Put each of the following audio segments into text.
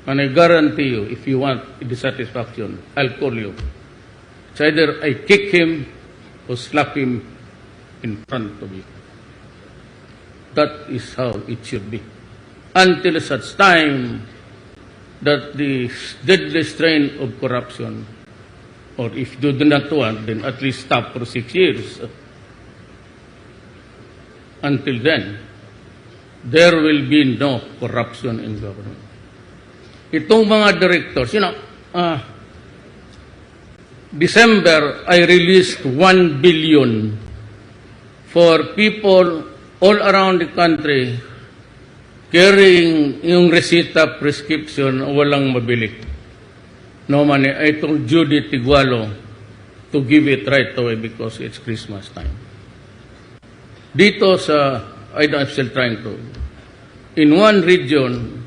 And I guarantee you, if you want dissatisfaction, I'll call you. It's either I kick him or slap him in front of you. That is how it should be. Until such time that the deadly strain of corruption, or if you do not want, then at least stop for 6 years. Until then, there will be no corruption in government. Itong mga directors, December, I released 1 billion for people all around the country carrying yung resita prescription walang mabili. No money. I told Judy Tigualo to give it right away because it's Christmas time. Dito sa, I'm still trying to, in one region,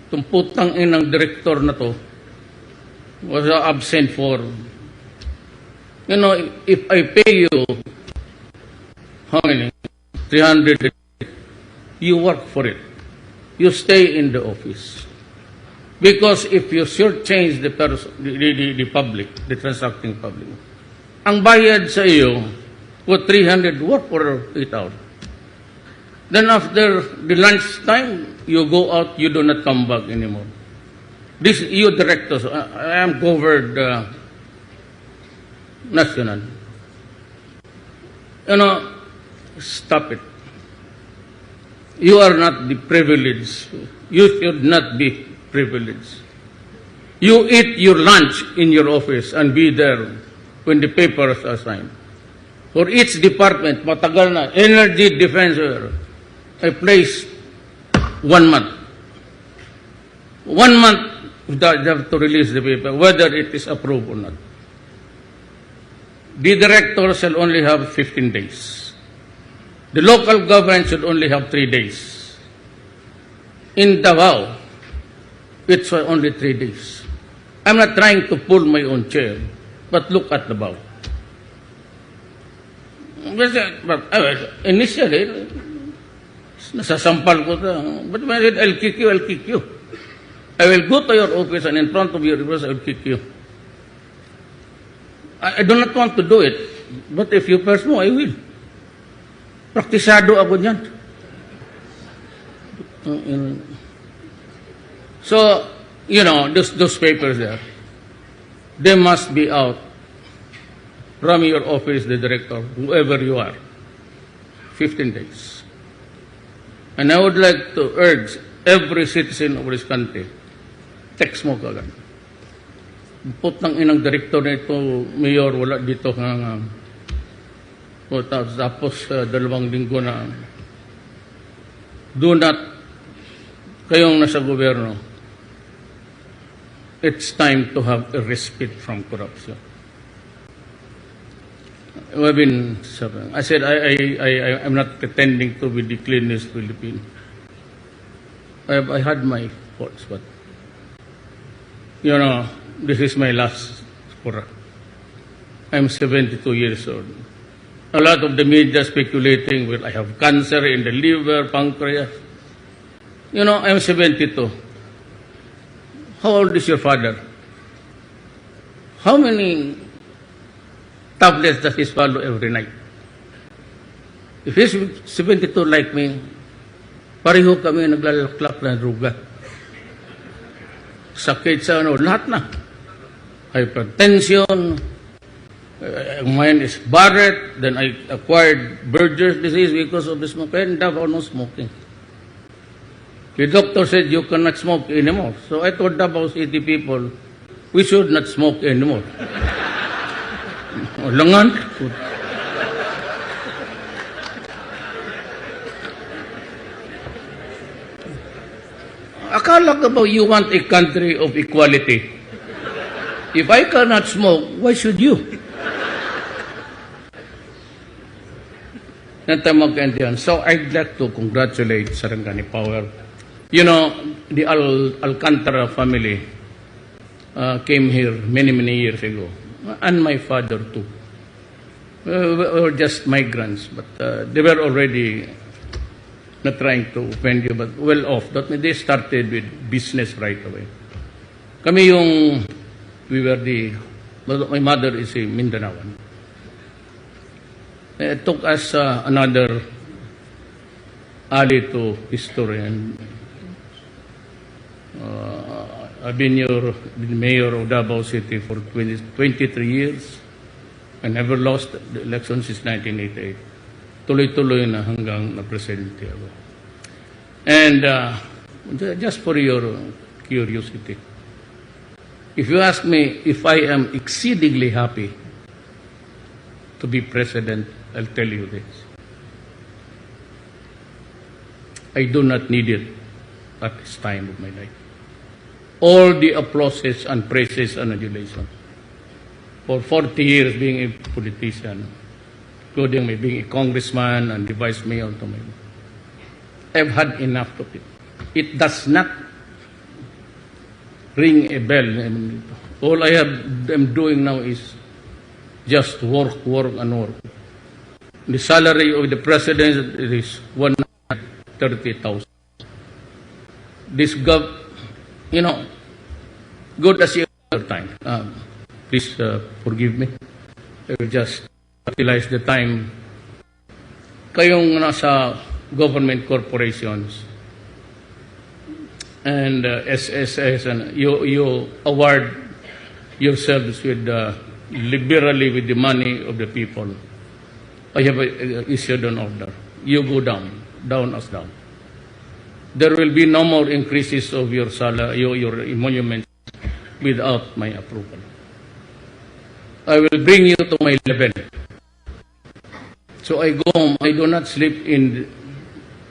itong putang inang director na to was absent for, if I pay you, how many? 300, you work for it. You stay in the office. Because if you shortchange the public, the transacting public, ang bayad sa iyo, for 300, work for 8 hours. Then after the lunch time, you go out, you do not come back anymore. This, you directors, I am covered national. Stop it. You are not the privileged. You should not be privileged. You eat your lunch in your office and be there when the papers are signed. For each department, matagal na, energy defensor, I place 1 month. 1 month, they have to release the paper, whether it is approved or not. The director shall only have 15 days. The local government should only have 3 days. In Davao, it's only 3 days. I'm not trying to pull my own chair, but look at Davao. But initially, nasasampal ko na. But when I said, I'll kick you, I'll kick you. I will go to your office and in front of your office, I will kick you. I do not want to do it, but if you press mo, I will. Praktisado ako dyan. So, those papers there, they must be out from your office, the director, whoever you are, 15 days. And I would like to urge every citizen of this country, text mo kagad. Putang inang direktor na ito, mayor, wala dito nga. Tapos 2 linggo na, do not, kayong nasa gobyerno, it's time to have a respite from corruption. I said, I'm not pretending to be the cleanest Philippine. I had my faults, but, this is my last spura. I'm 72 years old. A lot of the media speculating, well, I have cancer in the liver, pancreas. I'm 72. How old is your father? How many tablets does he swallow every night? If he's 72 like me, pareho kami naglalaklak na druga. Sakit sa lahat na. Hypertension, mine is Barrett, then I acquired Berger's disease because of the smoke. I ended up no smoking. The doctor said you cannot smoke anymore. So I told about 80 people, we should not smoke anymore. Langan. Akala ka ba you want a country of equality? If I cannot smoke, why should you? So I'd like to congratulate Sarangani Power. The Alcantara family came here many, many years ago. And my father too. We were just migrants, but they were already not trying to offend you, but well off. That they started with business right away. Kami yung, my mother is a Mindanaoan. It took us another alley to history, and I've been mayor of Davao City for 23 years. I never lost the election since 1988. Tuloy-tuloy na hanggang na-presidente ako. And just for your curiosity, if you ask me if I am exceedingly happy to be president, I'll tell you this. I do not need it at this time of my life. All the applauses and praises and adulation. For 40 years being a politician, including me being a congressman and the vice mayor to me, I've had enough of it. It does not ring a bell. All I am doing now is just work, and work. The salary of the president is 130,000. This good as your time. Please forgive me. I will just utilize the time. Kayong nasa government corporations and SSS, and you award yourselves with liberally with the money of the people. I have issued an order. You go down as down. There will be no more increases of your salary, your emoluments without my approval. I will bring you to my level. So I go home. I do not sleep in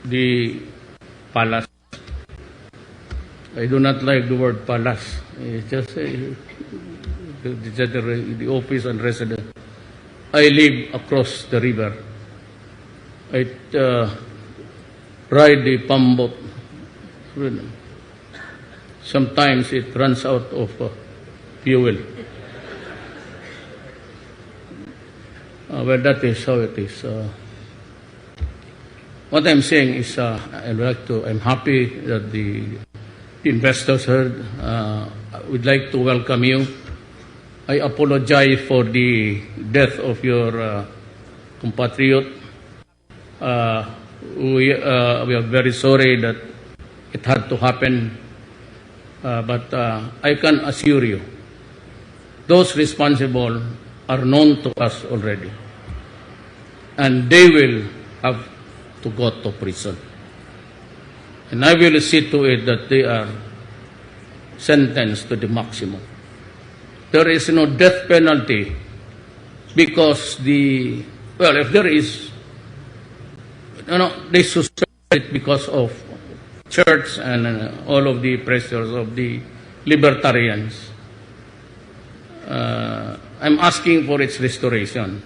the palace. I do not like the word palace. It's just the office and residence. I live across the river. I ride the pambot. Sometimes it runs out of fuel. Well, that is how it is. What I'm saying is, I'm happy that the investors heard. I would like to welcome you. I apologize for the death of your compatriot. We are very sorry that it had to happen. But I can assure you, those responsible are known to us already. And they will have to go to prison. And I will see to it that they are sentenced to the maximum. There is no death penalty because if there is, they suspect it because of church and all of the pressures of the libertarians. I'm asking for its restoration.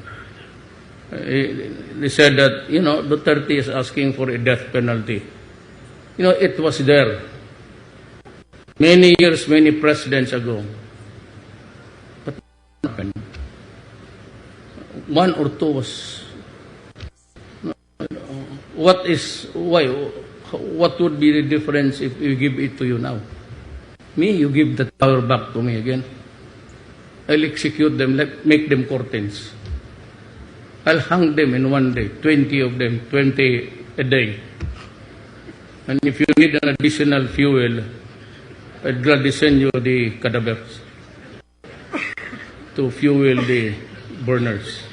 They said that, Duterte is asking for a death penalty. It was there many years, many presidents ago. But what happened? One or two was... What would be the difference if we give it to you now? Me, you give the power back to me again. I'll execute them, make them curtains. I'll hang them in one day, 20 of them, 20 a day. And if you need an additional fuel, I'd gladly send you the cadavers to fuel the burners.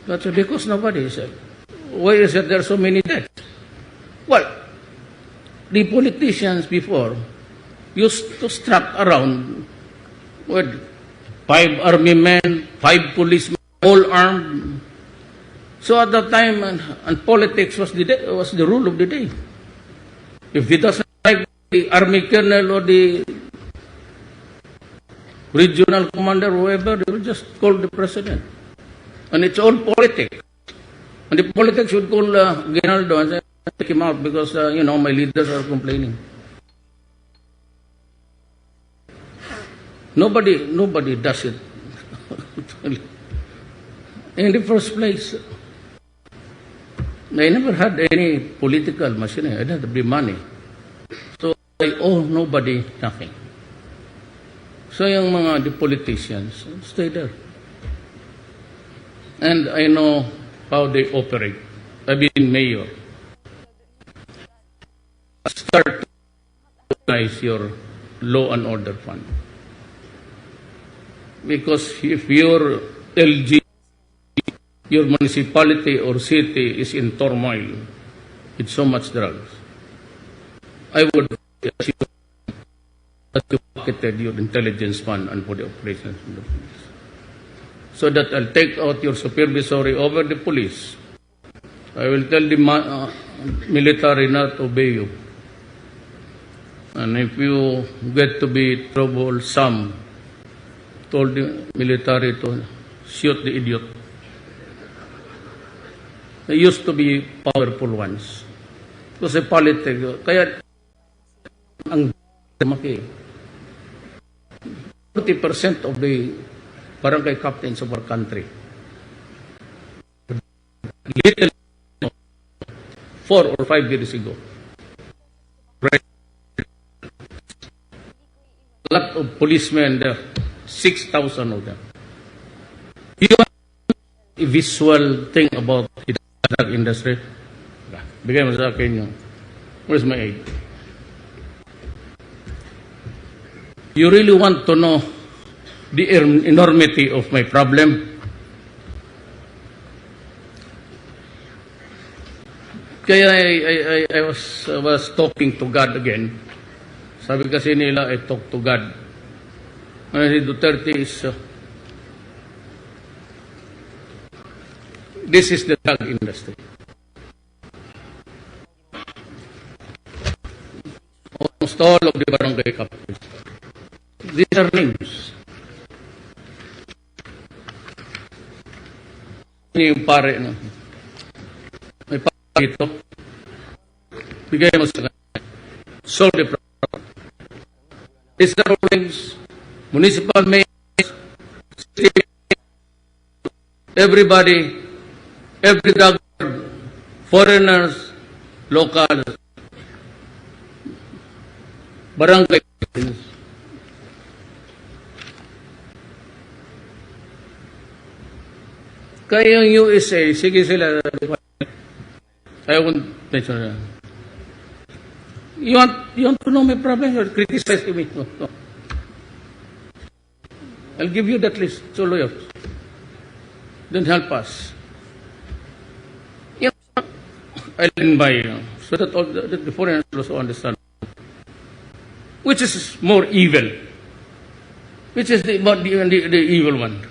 That's because nobody said. Why is it there are so many deaths? Well, the politicians before used to strap around with 5 army men, 5 policemen, all armed. So at that time, and politics was the rule of the day. If he doesn't like the army colonel or the regional commander, whoever, they will just call the president. And it's all politics. And the politics would call Ginaldo and say, take him out because, my leaders are complaining. Nobody does it. In the first place, I never had any political machinery. I didn't have the money. So I owe nobody nothing. So yung the politicians, stay there. And I know how they operate. I've been mayor. Start to organize your law and order fund. Because if your LG, your municipality or city is in turmoil with so much drugs, I would ask you that you pocketed your intelligence fund and for the operations of the police. So that I'll take out your supervisory over the police. I will tell the military not to obey you. And if you get to be troublesome, told the military to shoot the idiot. They used to be powerful ones. Kasi politics. Kaya ang maki 40% of the barangay captains of our country. Little 4 or 5 years ago. A lot of policemen there, 6,000 of them. You want a visual thing about the drug industry? Bigay mo sa akin yung, where's my aid? You really want to know the enormity of my problem? Kaya I was talking to God again. Sabi kasi nila, I talk to God. Si Duterte is, this is the drug industry. Almost all of the barangay captains. These are names. Yung pare, no? May pare dito. Bigay mo sa kanya. Solve the problem. These are rulings, municipal mayors, city, everybody, every drug, foreigners, locals, barangay. Kaya yung USA, sige sila, I won't mention that. You want to know my problem or criticize me? No. I'll give you that list. So lawyers, then help us. I'll invite you so that all the foreigners also understand. Which is more evil? Which is the evil one?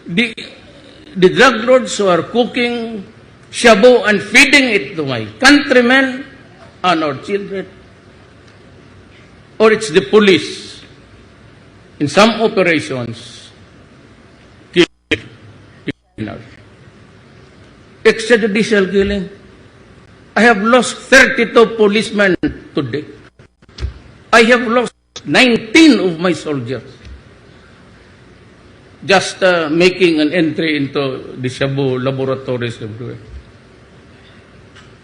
The drug lords who are cooking shabu and feeding it to my countrymen and our children, or it's the police in some operations killing, extrajudicial killing. I have lost 32 policemen today. I have lost 19 of my soldiers just making an entry into the shabu laboratories everywhere.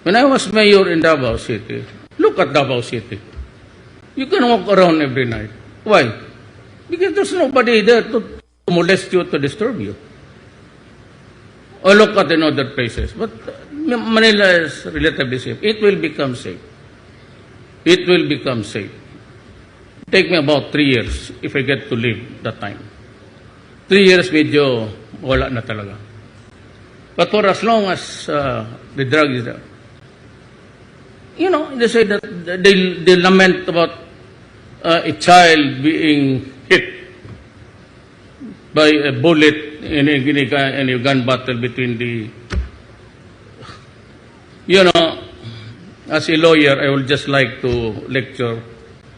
When I was mayor in Davao City, look at Davao City. You can walk around every night. Why? Because there's nobody there to molest you, to disturb you. Or look at in other places. But Manila is relatively safe. It will become safe. It will become safe. Take me about 3 years if I get to live that time. 3 years medyo wala na talaga. But for as long as the drug is there, you know, they say that they lament about a child being hit by a bullet in a gun battle between the, you know, as a lawyer, I would just like to lecture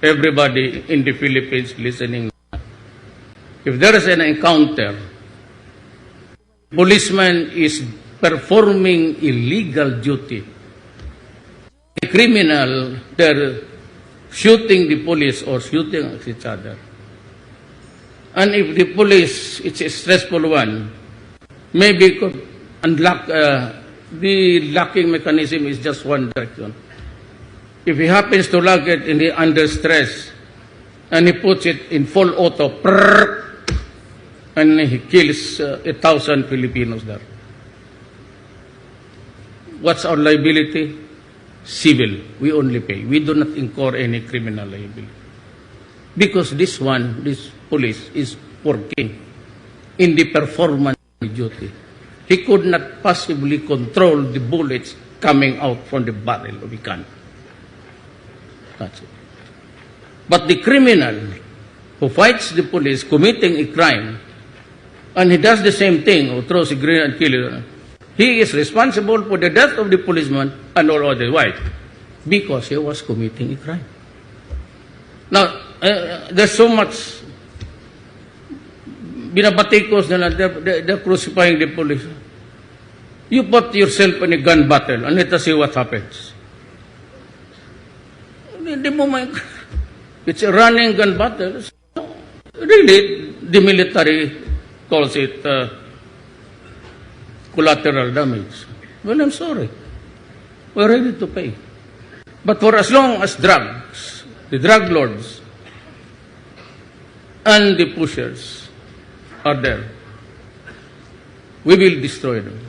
everybody in the Philippines listening. If there is an encounter, policeman is performing illegal duty. A criminal, they're shooting the police or shooting each other. And if the police, it's a stressful one, maybe could unlock the locking mechanism is just one direction. If he happens to lock it in the under stress, and he puts it in full auto, and he kills 1,000 Filipinos there. What's our liability? Civil. We only pay. We do not incur any criminal liability. Because this police is working in the performance duty. He could not possibly control the bullets coming out from the barrel of the gun. That's it. But the criminal who fights the police committing a crime, and he does the same thing, or throws a grenade and kills, he is responsible for the death of the policeman and all otherwise, because he was committing a crime. Now, there's so much binabatikos na they're crucifying the police. You put yourself in a gun battle and let us see what happens. It's a running gun battle. Really, the military calls it collateral damage. Well, I'm sorry. We're ready to pay. But for as long as drugs, the drug lords, and the pushers are there, we will destroy them.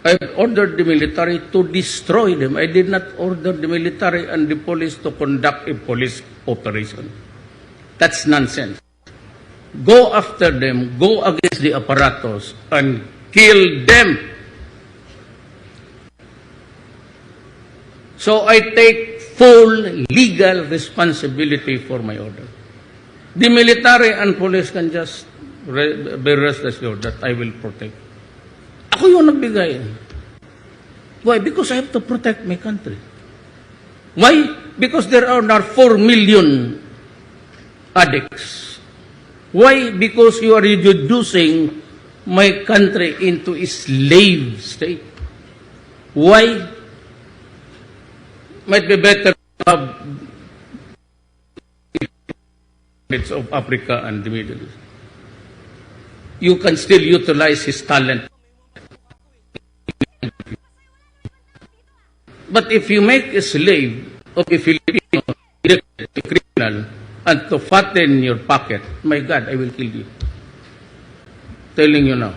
I ordered the military to destroy them. I did not order the military and the police to conduct a police operation. That's nonsense. Go after them, go against the apparatus, and kill them. So I take full legal responsibility for my order. The military and police can just be rest assured that I will protect. Ako yung nagbigay. Why? Because I have to protect my country. Why? Because there are now 4 million addicts. Why? Because you are reducing my country into a slave state. Why? Might be better to have of Africa and the Middle East. You can still utilize his talent. But if you make a slave of a Filipino, a criminal, and to fatten your pocket, my God, I will kill you. Telling you now.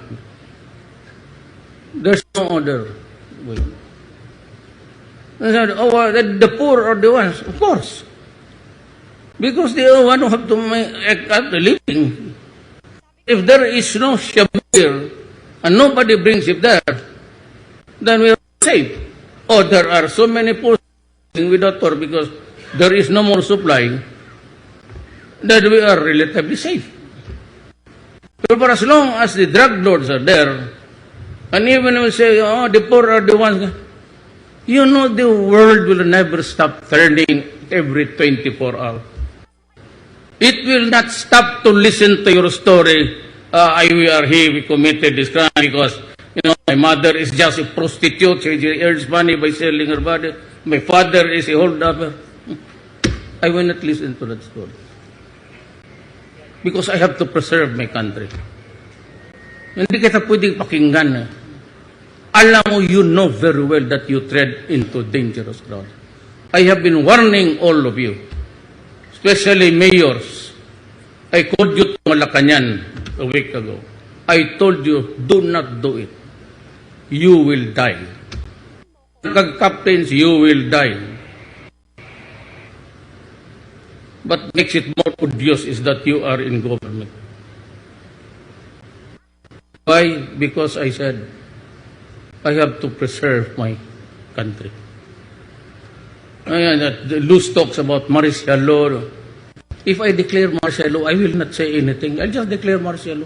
There's no other way. Oh, the poor are the ones, of course. Because they are one who have to make a living. If there is no shabu here, and nobody brings it there, then we are safe. Oh, there are so many poor without work because there is no more supply, that we are relatively safe. But for as long as the drug lords are there, and even when we say, oh, the poor are the ones, you know the world will never stop turning every 24 hours. It will not stop to listen to your story. We are here, we committed this crime because, my mother is just a prostitute. She earns money by selling her body. My father is a holdover. I will not listen to that story. Because I have to preserve my country. Hindi kita pwedeng pakinggan. Alam mo, you know very well that you tread into dangerous ground. I have been warning all of you, especially mayors. I called you to Malacanang a week ago. I told you, do not do it. You will die. Captains, you will die. What makes it more odious is that you are in government. Why? Because I said, I have to preserve my country. The loose talks about martial law. If I declare martial law, I will not say anything. I'll just declare martial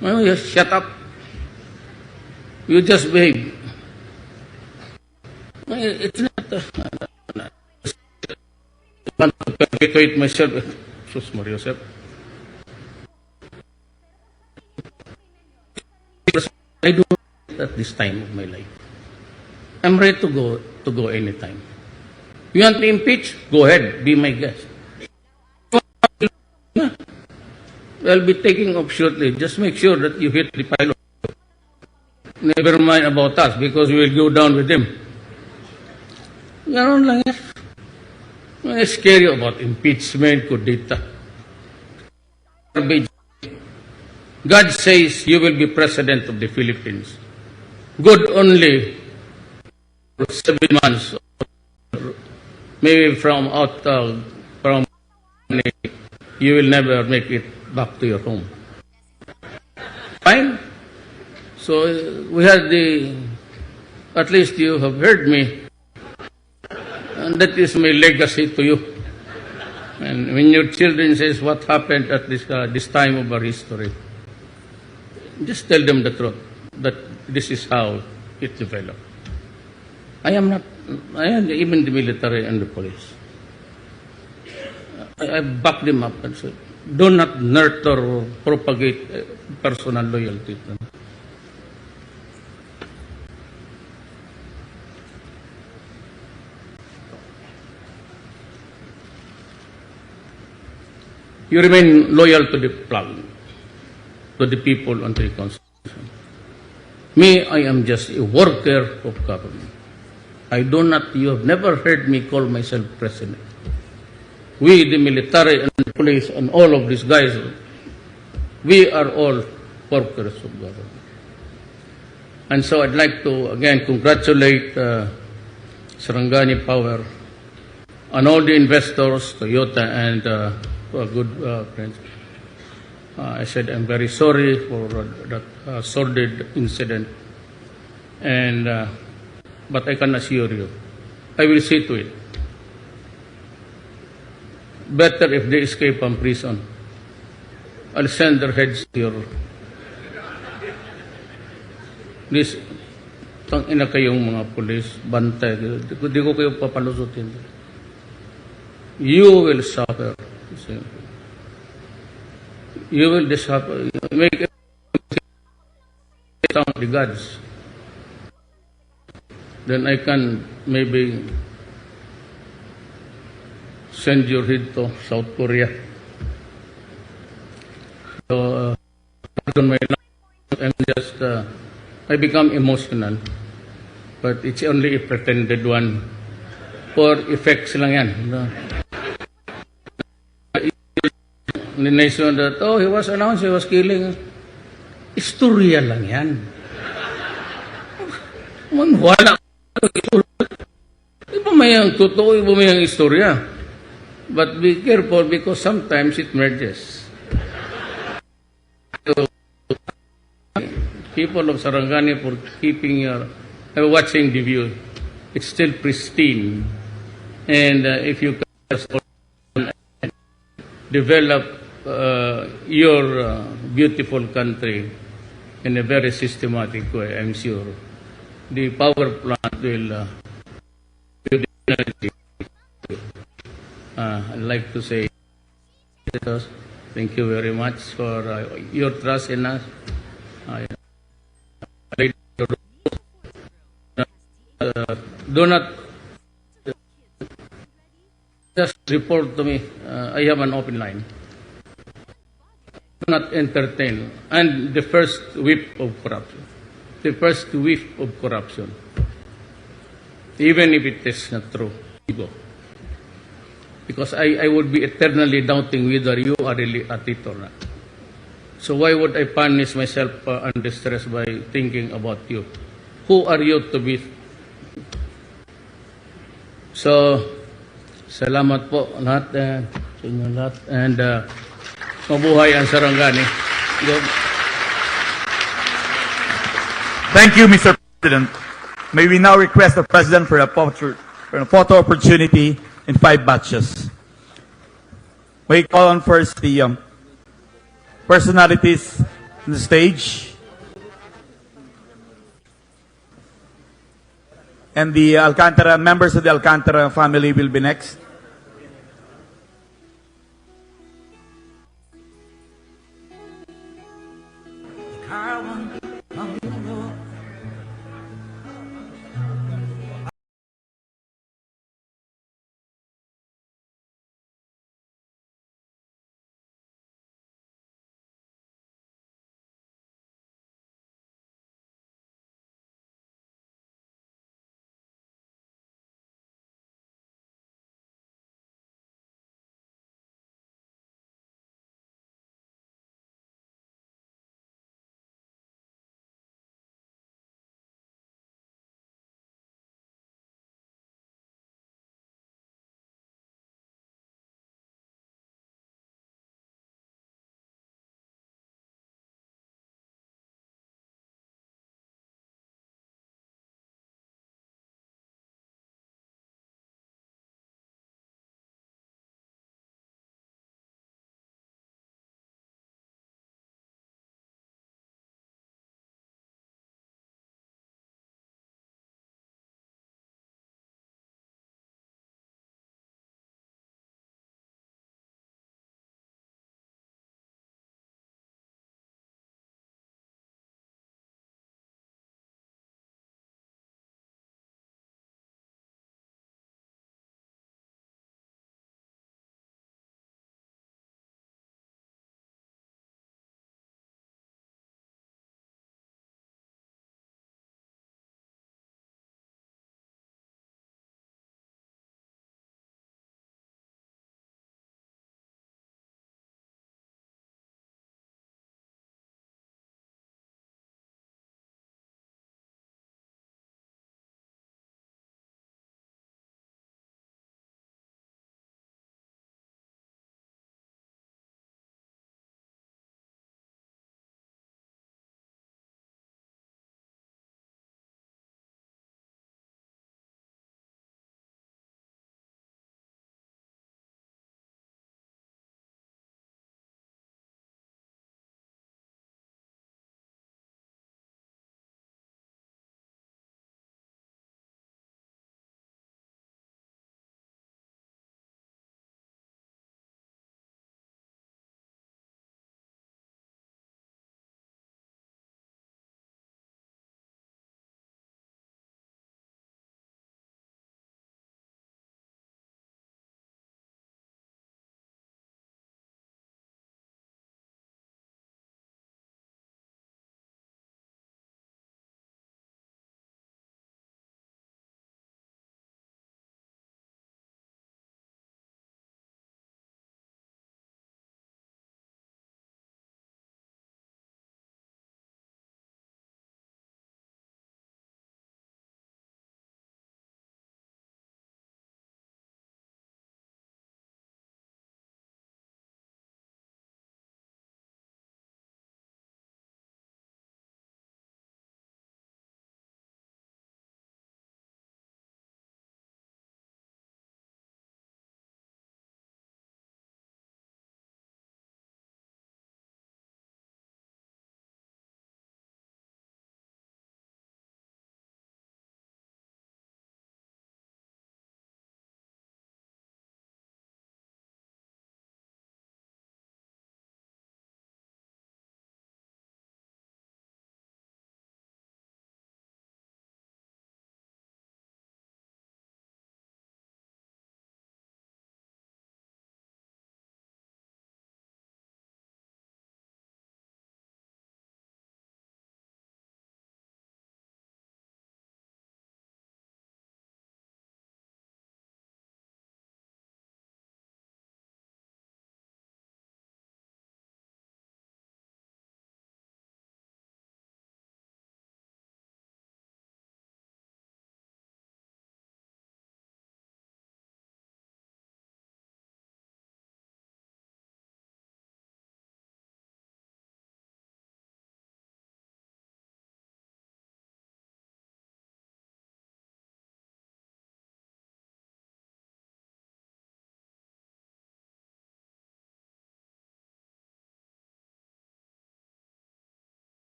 law. Just shut up. You just behave. It's not. I want to perpetuate myself. Sus Maria Joseph. I do it at this time of my life. I'm ready to go anytime. You want me impeach? Go ahead, be my guest. I'll be taking off shortly. Just make sure that you hit the pilot. Never mind about us because we will go down with them. Ganon lang yan. It's scary about impeachment, kudita. God says you will be president of the Philippines. Good only for 7 months. Maybe from you will never make it back to your home. Fine. So we had at least you have heard me. And that is my legacy to you. And when your children says what happened at this time of our history, just tell them the truth, that this is how it developed. I am even the military and the police. I back them up and said, do not nurture or propagate personal loyalty. You remain loyal to the flag, to the people, and to the Constitution. Me, I am just a worker of government. You have never heard me call myself president. We, the military and the police and all of these guys, we are all workers of government. And so I'd like to again congratulate Sarangani Power and all the investors, Toyota and good friends. I said I'm very sorry for that sordid incident, and but I can assure you, I will see to it. Better if they escape from prison. I'll send their heads to your... This, tangina kayong mga pulis, bantay, di ko kayo papalusutin. You will suffer. You will suffer. Make the gods. Then I can maybe send your head to South Korea. So, pardon my language, I'm just, I become emotional. But it's only a pretended one. For effects lang yan. The nation that, oh, he was announced, he was killing. Istorya lang yan. Wala. Iba may ang totoo, iba may ang istorya. But be careful because sometimes it merges. So, people of Sarangani for keeping watching the view. It's still pristine. And if you can develop your beautiful country in a very systematic way, I'm sure the power plant will I'd like to say thank you very much for your trust in us. Do not just report to me. I have an open line. Do not entertain. And the first whiff of corruption. The first whiff of corruption. Even if it is not true. Ego. Because I would be eternally doubting whether you are really at it or not. So why would I punish myself under stress by thinking about you? Who are you to be? So, salamat po lahat, sa inyo lahat. And mabuhay ang Sarangani. Good. Thank you, Mr. President. May we now request the President for a photo opportunity in 5 batches. We call on first the personalities on the stage. And the Alcantara, members of the Alcantara family will be next.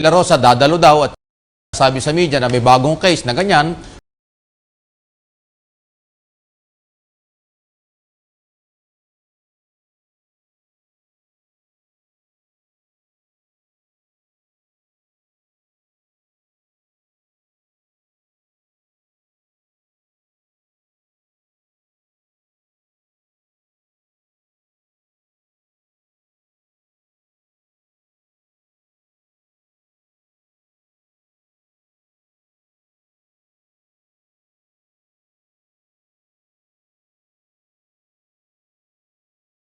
La Rosa dadalo daw at sabi sa media na may bagong case na ganyan,